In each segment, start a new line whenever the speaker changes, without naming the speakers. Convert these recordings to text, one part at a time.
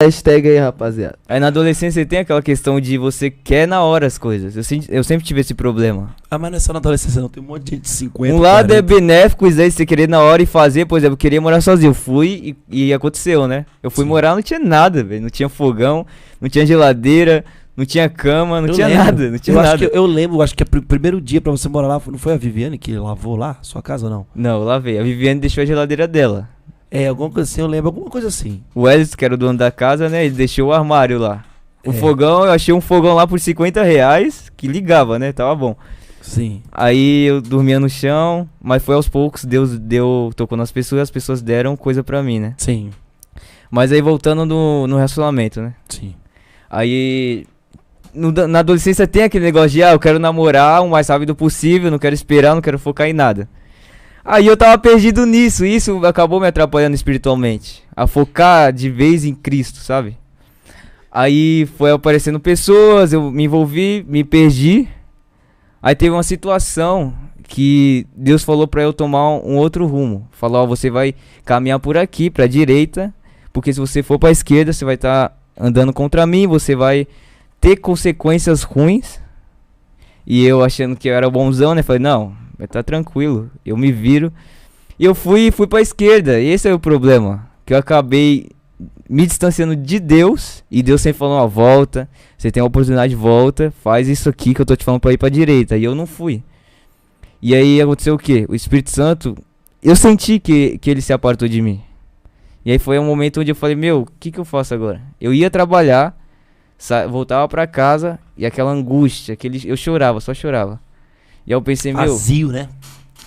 Hashtag aí, rapaziada.
Aí na adolescência tem aquela questão de você quer na hora as coisas. Eu sempre tive esse problema.
Ah, mas não é só na adolescência, não. Tem um monte de gente de 50,
Um lado
40.
é benéfico, isso aí, você querer na hora e fazer. Por exemplo, eu queria morar sozinho. Eu fui e aconteceu, né? Eu fui morar, não tinha nada, velho. Não tinha fogão, não tinha geladeira, não tinha cama, não tinha nada. Não tinha
eu
nada.
Acho que eu lembro, acho que o primeiro dia pra você morar lá, não foi a Viviane que lavou lá? Sua casa ou não?
Não, eu lavei. A Viviane deixou a geladeira dela.
É, alguma coisa assim, eu lembro, alguma coisa assim.
O Wesley, que era o dono da casa, né? Ele deixou o armário lá. O fogão, eu achei um fogão lá por R$50, que ligava, né? Tava bom.
Sim.
Aí eu dormia no chão, mas foi aos poucos, Deus tocou nas pessoas, as pessoas deram coisa pra mim, né?
Sim.
Mas aí voltando no relacionamento, né?
Sim.
Aí na adolescência tem aquele negócio de, eu quero namorar o mais rápido possível, não quero esperar, não quero focar em nada. Aí eu tava perdido nisso, e isso acabou me atrapalhando espiritualmente. A focar de vez em Cristo, sabe? Aí foi aparecendo pessoas, eu me envolvi, me perdi. Aí teve uma situação que Deus falou pra eu tomar um outro rumo. Falou, você vai caminhar por aqui, pra direita, porque se você for pra esquerda, você vai estar andando contra mim, você vai ter consequências ruins. E eu achando que eu era bonzão, né? Falei, não, vai estar tranquilo, eu me viro. E eu fui pra esquerda, esse é o problema. Que eu acabei me distanciando de Deus. E Deus sempre falou, volta, você tem a oportunidade, volta, faz isso aqui que eu tô te falando pra ir pra direita. E eu não fui. E aí aconteceu o quê? O Espírito Santo, eu senti que ele se apartou de mim. E aí foi um momento onde eu falei, o que eu faço agora? Eu ia trabalhar, voltava pra casa e aquela angústia, eu chorava, só chorava. E aí eu pensei,
vazio, né?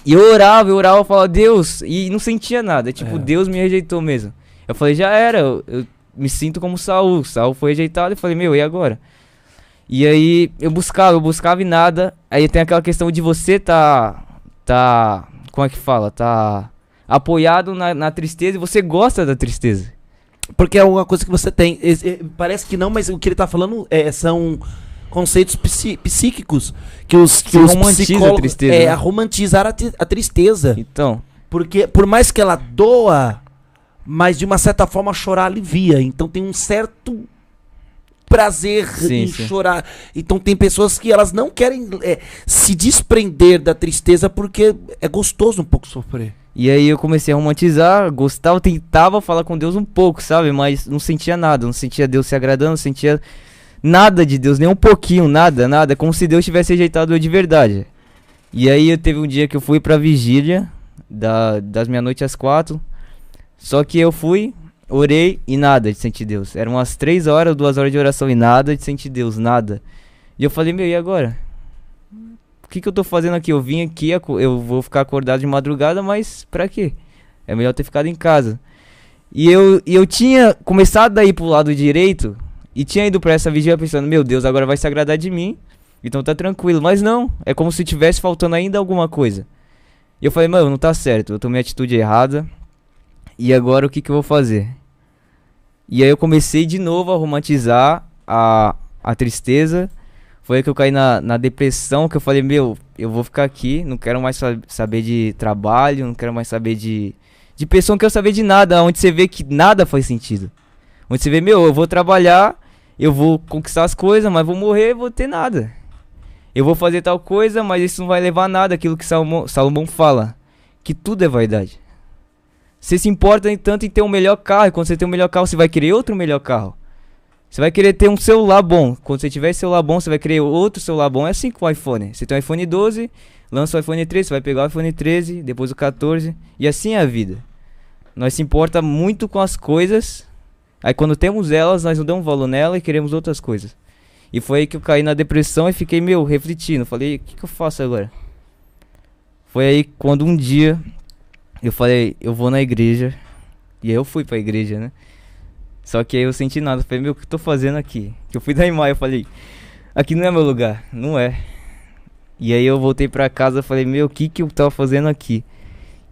E eu orava, falava, Deus, e não sentia nada, Deus me rejeitou mesmo. Eu falei, já era, eu me sinto como Saul foi rejeitado, eu falei, e agora? E aí eu buscava e nada. Aí tem aquela questão de você como é que fala? Tá apoiado na tristeza e você gosta da tristeza.
Porque é uma coisa que você tem, parece que não, mas o que ele tá falando são conceitos psíquicos que os
romantiza a tristeza, né?
A romantizar a tristeza.
Então,
porque por mais que ela doa, mas de uma certa forma chorar alivia. Então tem um certo prazer em chorar. Então tem pessoas que elas não querem se desprender da tristeza porque é gostoso um pouco sofrer.
E aí eu comecei a romantizar, gostava, tentava falar com Deus um pouco, sabe? Mas não sentia nada, não sentia Deus se agradando, não sentia nada de Deus, nem um pouquinho, nada, como se Deus tivesse rejeitado eu de verdade. E aí teve um dia que eu fui pra vigília, das meia-noite às 4, só que eu fui, orei e nada de sentir Deus. Eram umas 3 horas, 2 horas de oração e nada de sentir Deus, nada. E eu falei, e agora? O que eu tô fazendo aqui? Eu vim aqui, eu vou ficar acordado de madrugada, mas pra quê? É melhor ter ficado em casa. E eu tinha começado a ir pro lado direito e tinha ido pra essa vigília pensando, Deus agora vai se agradar de mim, então tá tranquilo. Mas não, é como se tivesse faltando ainda alguma coisa. E eu falei, não tá certo, eu tomei a atitude errada. E agora o que eu vou fazer? E aí eu comecei de novo a romantizar a tristeza. Foi aí que eu caí na depressão, que eu falei, eu vou ficar aqui, não quero mais saber de trabalho, não quero mais saber de pessoa, não quero saber de nada, onde você vê que nada faz sentido. Onde você vê, eu vou trabalhar, eu vou conquistar as coisas, mas vou morrer, vou ter nada. Eu vou fazer tal coisa, mas isso não vai levar a nada, aquilo que Salomão fala, que tudo é vaidade. Você se importa tanto em ter um melhor carro, e quando você tem um melhor carro, você vai querer outro melhor carro. Você vai querer ter um celular bom. Quando você tiver celular bom, você vai querer outro celular bom. É assim com o iPhone. Você tem um iPhone 12, lança o iPhone 13, você vai pegar o iPhone 13, depois o 14. E assim é a vida. Nós se importa muito com as coisas. Aí quando temos elas, nós não damos valor nela e queremos outras coisas. E foi aí que eu caí na depressão e fiquei, refletindo. Falei, o que eu faço agora? Foi aí quando um dia eu falei, eu vou na igreja. E aí eu fui pra igreja, né? Só que aí eu senti nada, falei, o que eu tô fazendo aqui? Que eu fui da Imai, eu falei, aqui não é meu lugar, não é. E aí eu voltei pra casa, falei, o que eu tava fazendo aqui?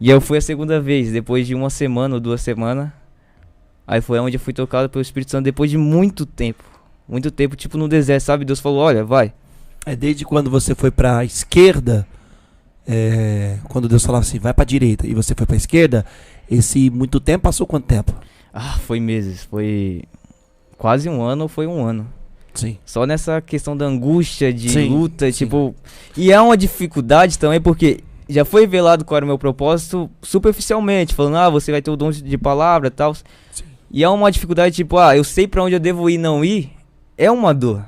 E aí eu fui a segunda vez, depois de 1 semana ou 2 semanas. Aí foi onde eu fui tocado pelo Espírito Santo, depois de muito tempo, tipo no deserto, sabe? Deus falou, olha, vai.
É desde quando você foi pra esquerda, quando Deus falava assim, vai pra direita, e você foi pra esquerda, esse muito tempo passou quanto tempo?
Foi meses, foi quase um ano ou foi um ano.
Sim.
Só nessa questão da angústia, de
Sim,
luta,
sim.
tipo... E é uma dificuldade também, porque já foi revelado qual era o meu propósito superficialmente, falando, você vai ter o dom de palavra e tal. E é uma dificuldade, tipo, eu sei pra onde eu devo ir e não ir, é uma dor.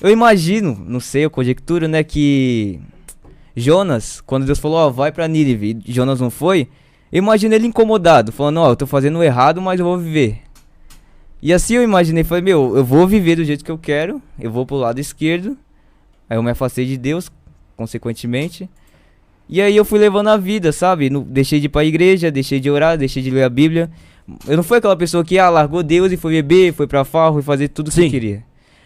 Eu imagino, não sei, eu conjecturo, né, que Jonas, quando Deus falou, vai pra Nínive, e Jonas não foi, eu imagino ele incomodado, falando, eu tô fazendo errado, mas eu vou viver. E assim eu imaginei, falei, eu vou viver do jeito que eu quero, eu vou pro lado esquerdo, aí eu me afastei de Deus, consequentemente, e aí eu fui levando a vida, sabe, deixei de ir pra igreja, deixei de orar, deixei de ler a Bíblia. Eu não fui aquela pessoa que, largou Deus e foi beber, foi pra farra, foi fazer tudo que eu queria.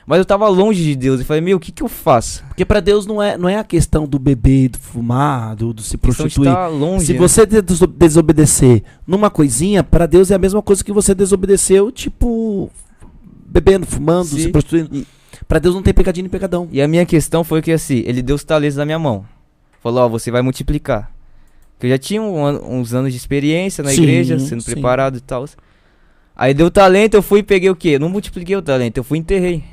Mas eu tava longe de Deus e falei, o que eu faço?
Porque pra Deus não é a questão do beber, do fumar, do se prostituir.
Tá longe,
se
né?
você desobedecer numa coisinha, pra Deus é a mesma coisa que você desobedeceu, tipo, bebendo, fumando, se prostituindo. Pra Deus não tem pecadinho nem pecadão.
E a minha questão foi que assim, ele deu os talentos na minha mão. Falou, você vai multiplicar. Porque eu já tinha uns anos de experiência na igreja, sendo preparado e tal. Aí deu talento, eu fui e peguei o quê? Eu não multipliquei o talento, eu fui e enterrei.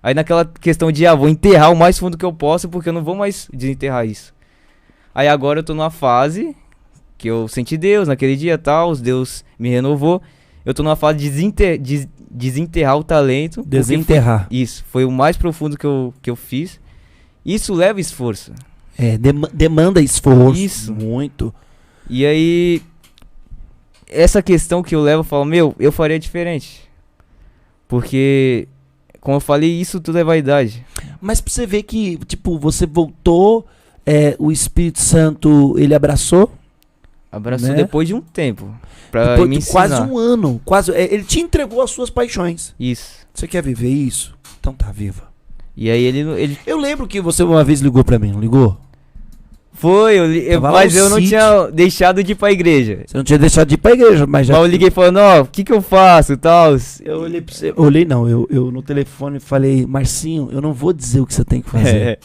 Aí naquela questão de, vou enterrar o mais fundo que eu posso, porque eu não vou mais desenterrar isso. Aí agora eu tô numa fase que eu senti Deus naquele dia e tal, Deus me renovou. Eu tô numa fase de desenterrar o talento.
Desenterrar.
Isso, foi o mais profundo que eu fiz. Isso leva esforço.
Demanda esforço.
Isso.
Muito.
E aí, essa questão que eu levo, eu falo, eu faria diferente. Porque... Como eu falei, isso tudo é vaidade.
Mas pra você ver que, tipo, você voltou, o Espírito Santo, ele abraçou?
Abraçou, né? Depois de um tempo.
Depois
me
de
ensinar.
quase um ano. Ele te entregou as suas paixões.
Isso.
Você quer viver isso? Então tá, viva.
E aí ele...
Eu lembro que você uma vez ligou pra mim, não ligou?
Foi, mas eu não tinha deixado de ir pra igreja.
Você não tinha deixado de ir pra igreja, mas já...
Mas eu liguei falando, o que eu faço e tal.
Eu olhei pra você... Eu no telefone falei, Marcinho, eu não vou dizer o que você tem que fazer.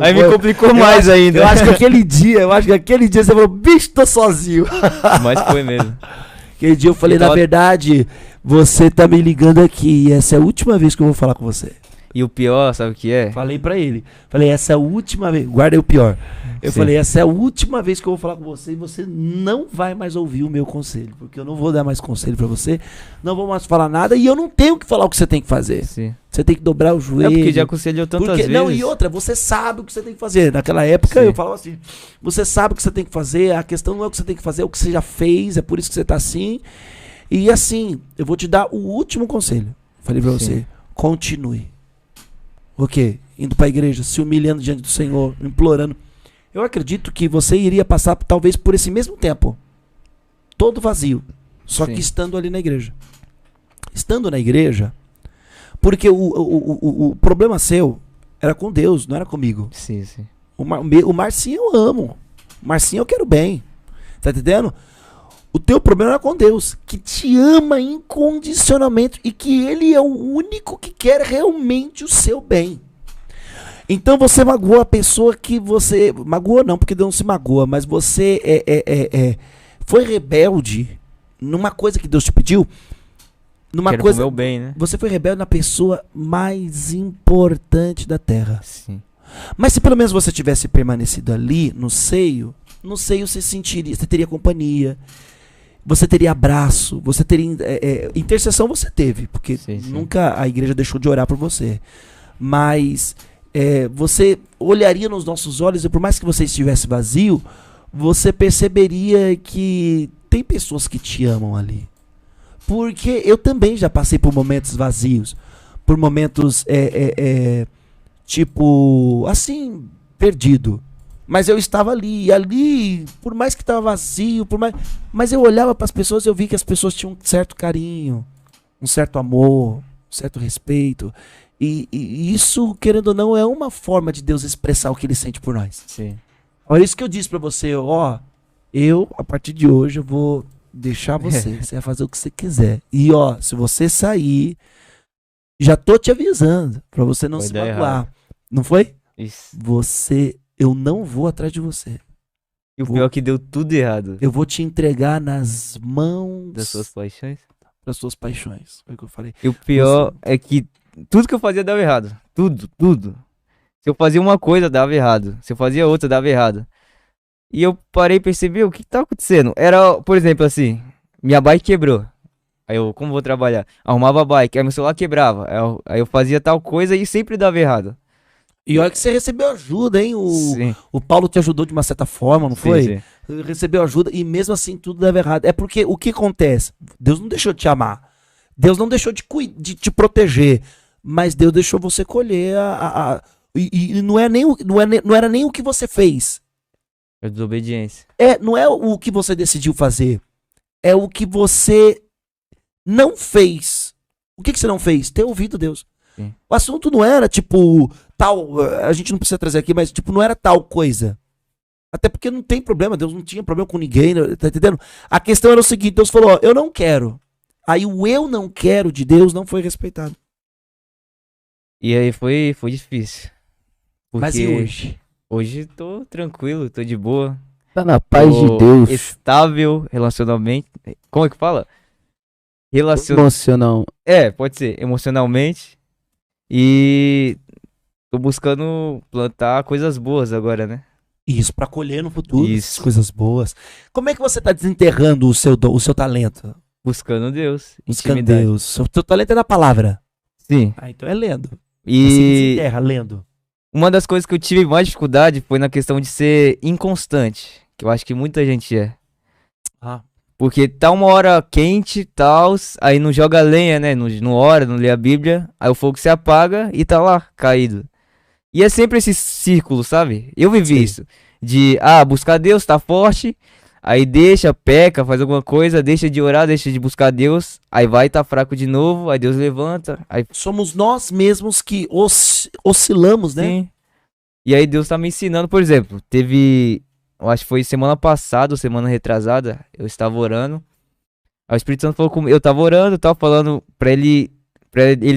Aí me complicou mais ainda.
Eu acho que aquele dia você falou, bicho, tô sozinho.
Mas foi mesmo.
Aquele dia eu falei, na verdade, você tá me ligando aqui e essa é a última vez que eu vou falar com você.
E o pior, sabe o que é?
Falei pra ele. Falei, essa é a última vez. Guarda aí o pior. Eu falei, essa é a última vez que eu vou falar com você e você não vai mais ouvir o meu conselho. Porque eu não vou dar mais conselho pra você. Não vou mais falar nada e eu não tenho que falar o que você tem que fazer.
Sim.
Você tem que dobrar o joelho.
É porque já aconselhou tantas vezes.
Não, e outra, você sabe o que você tem que fazer. Naquela época eu falava assim, você sabe o que você tem que fazer, a questão não é o que você tem que fazer, é o que você já fez, é por isso que você tá assim. E assim, eu vou te dar o último conselho. Falei pra você, continue. O quê? Indo pra igreja, se humilhando diante do Senhor, implorando. Eu acredito que você iria passar talvez por esse mesmo tempo. Todo vazio. Só que estando ali na igreja. Estando na igreja, porque o problema seu era com Deus, não era comigo.
Sim, sim.
O Marcinho eu amo. O Marcinho eu quero bem. Tá entendendo? O teu problema era com Deus, que te ama incondicionalmente e que Ele é o único que quer realmente o seu bem. Então você magoou a pessoa que você... Magoou não, porque Deus não se magoa, mas você foi rebelde numa coisa que Deus te pediu. Numa coisa...
Meu bem, né?
Você foi rebelde na pessoa mais importante da terra.
Sim.
Mas se pelo menos você tivesse permanecido ali, no seio você sentiria, você teria companhia. Você teria abraço, você teria... intercessão você teve, porque nunca a igreja deixou de orar por você. Mas você olharia nos nossos olhos e por mais que você estivesse vazio, você perceberia que tem pessoas que te amam ali. Porque eu também já passei por momentos vazios, por momentos, tipo, assim, perdido. Mas eu estava ali, e ali, por mais que estava vazio, mas eu olhava para as pessoas e eu vi que as pessoas tinham um certo carinho, um certo amor, um certo respeito. E isso, querendo ou não, é uma forma de Deus expressar o que Ele sente por nós.
Sim.
Olha isso que eu disse para você, eu, a partir de hoje, eu vou deixar você vai fazer o que você quiser. E se você sair, já tô te avisando, para você não se magoar. Não foi?
Isso.
Eu não vou atrás de você.
E o pior é que deu tudo errado.
Eu vou te entregar nas mãos
das suas paixões.
pras suas paixões. Foi o que eu falei.
E o pior é que tudo que eu fazia dava errado. Tudo, tudo. Se eu fazia uma coisa, dava errado. Se eu fazia outra, dava errado. E eu parei e percebi o que tá acontecendo. Era, por exemplo, assim, minha bike quebrou. Aí eu, como vou trabalhar? Arrumava a bike, aí meu celular quebrava. Aí eu fazia tal coisa e sempre dava errado.
E olha que você recebeu ajuda, hein?
Sim.
O Paulo te ajudou de uma certa forma, não
Sim,
foi?
sim.
Recebeu ajuda e mesmo assim tudo dava errado. É porque o que acontece? Deus não deixou de te amar. Deus não deixou de te proteger. Mas Deus deixou você colher e não era nem o que você fez.
É desobediência.
Não é o que você decidiu fazer. É o que você não fez. O que você não fez? Ter ouvido Deus.
Sim.
O assunto não era, tipo, tal. A gente não precisa trazer aqui, mas, tipo, não era tal coisa. Até porque não tem problema. Deus não tinha problema com ninguém. Tá entendendo? A questão era o seguinte: Deus falou, ó, eu não quero. Aí o eu não quero de Deus não foi respeitado.
E aí foi difícil.
Mas e hoje?
Hoje tô tranquilo, tô de boa.
Tá na paz de Deus.
Estável relacionalmente. Como é que fala?
Emocional.
Pode ser, emocionalmente. E tô buscando plantar coisas boas agora, né?
Isso, pra colher no futuro
Isso.
coisas boas. Como é que você tá desenterrando o seu talento?
Buscando Deus,
Buscando
intimidade.
Deus. O teu talento é na palavra.
Sim.
Ah, então é lendo.
E
Assim desenterra, lendo.
uma das coisas que eu tive mais dificuldade foi na questão de ser inconstante. Que eu acho que muita gente é.
Ah.
Porque tá uma hora quente e tal, aí não joga lenha, né? Não ora, não lê a Bíblia, aí o fogo se apaga e tá lá, caído. E é sempre esse círculo, sabe? Eu vivi
Sim.
isso. De, buscar Deus, tá forte, aí deixa, peca, faz alguma coisa, deixa de orar, deixa de buscar Deus, aí vai, tá fraco de novo, aí Deus levanta, aí...
Somos nós mesmos que oscilamos, né?
Sim. E aí Deus tá me ensinando, por exemplo, teve... Eu acho que foi semana passada ou semana retrasada, eu estava orando. Aí o Espírito Santo falou comigo, eu tava orando, tava falando pra ele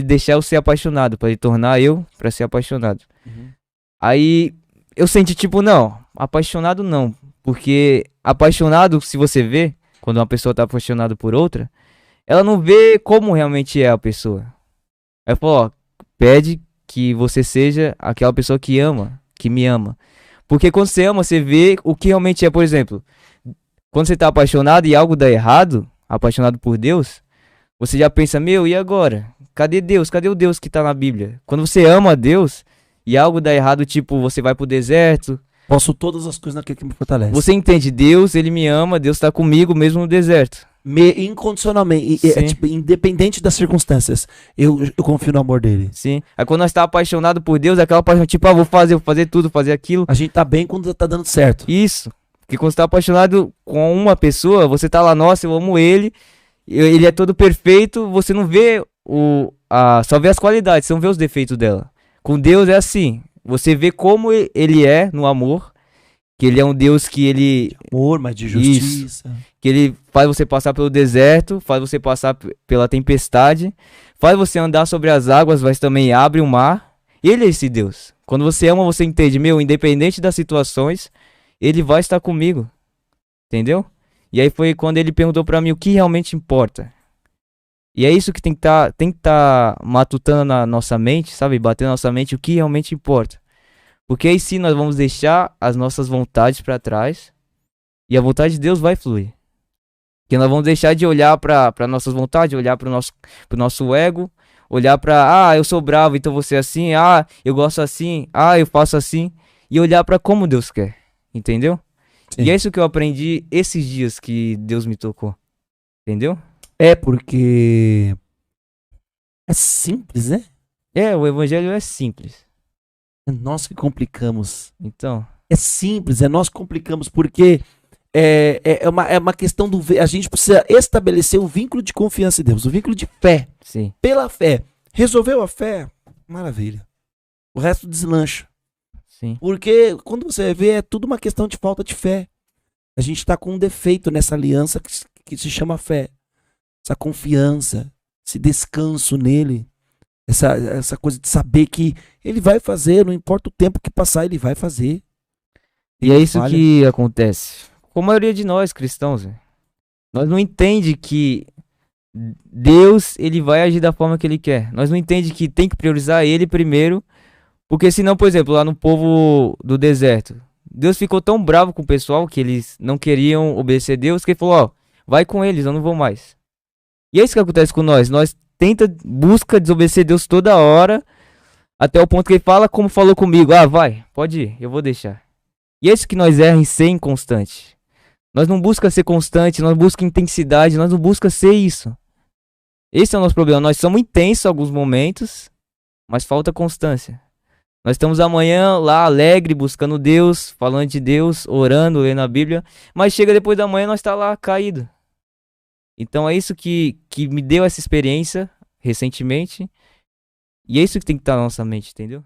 deixar eu ser apaixonado, pra ele tornar eu pra ser apaixonado.
Uhum.
Aí eu senti tipo, não, apaixonado não. Porque apaixonado, se você vê, quando uma pessoa tá apaixonada por outra, ela não vê como realmente é a pessoa. Aí falou, ó, pede que você seja aquela pessoa que ama, que me ama. Porque quando você ama, você vê o que realmente é. Por exemplo, quando você tá apaixonado e algo dá errado, apaixonado por Deus, você já pensa, meu, e agora? Cadê Deus? Cadê o Deus que tá na Bíblia? Quando você ama a Deus e algo dá errado, tipo, você vai pro deserto.
Posso todas as coisas naquele que me fortalece.
Você entende, Deus, ele me ama, Deus tá comigo mesmo no deserto.
Incondicionalmente, tipo, independente das circunstâncias, eu confio no amor dele.
Sim. Aí quando nós tá apaixonado por Deus, aquela paixão, tipo, vou fazer tudo, fazer aquilo.
A gente tá bem quando tá dando certo.
Isso. Porque quando você tá apaixonado com uma pessoa, você tá lá, nossa, eu amo ele, ele é todo perfeito, você não vê só vê as qualidades, você não vê os defeitos dela. Com Deus é assim, você vê como ele é no amor, que ele é um Deus que ele...
Amor, mas de justiça.
Isso. Que ele faz você passar pelo deserto, faz você passar pela tempestade, faz você andar sobre as águas, mas também abre o mar. Ele é esse Deus. Quando você ama, você entende, meu, independente das situações, ele vai estar comigo. Entendeu? E aí foi quando ele perguntou pra mim o que realmente importa. E é isso que tem que tá matutando na nossa mente, sabe? Batendo na nossa mente o que realmente importa. Porque aí sim nós vamos deixar as nossas vontades pra trás e a vontade de Deus vai fluir. Porque nós vamos deixar de olhar para nossas vontades, olhar pro nosso ego, olhar pra, eu sou bravo, então você é assim, eu gosto assim, eu faço assim, e olhar pra como Deus quer, entendeu? Sim. E é isso que eu aprendi esses dias que Deus me tocou, entendeu?
É porque é simples, né?
O evangelho é simples.
É nós que complicamos.
Então.
É simples, é nós que complicamos, porque é uma questão do... A gente precisa estabelecer o vínculo de confiança em Deus, o vínculo de fé.
Sim.
Pela fé. Resolveu a fé? Maravilha. O resto deslancha.
Sim.
Porque quando você vê, é tudo uma questão de falta de fé. A gente está com um defeito nessa aliança que se chama fé. Essa confiança, esse descanso nele. Essa coisa de saber que ele vai fazer, não importa o tempo que passar, ele vai fazer.
E é isso que acontece com a maioria de nós cristãos. Nós não entende que Deus, ele vai agir da forma que ele quer. Nós não entendemos que tem que priorizar ele primeiro, porque senão, por exemplo, lá no povo do deserto, Deus ficou tão bravo com o pessoal que eles não queriam obedecer a Deus, que ele falou, ó, vai com eles, eu não vou mais. E é isso que acontece com nós. Nós busca desobedecer Deus toda hora, até o ponto que ele fala como falou comigo, ah, vai, pode ir, eu vou deixar. E é isso que nós erramos em ser inconstante. Nós não busca ser constante, nós busca intensidade, nós não busca ser isso. Esse é o nosso problema. Nós somos intensos em alguns momentos, mas falta constância. Nós estamos amanhã lá alegre, buscando Deus, falando de Deus, orando, lendo a Bíblia, mas chega depois da manhã nós tá lá caído. Então é isso que me deu essa experiência recentemente, e é isso que tem que estar na nossa mente, entendeu?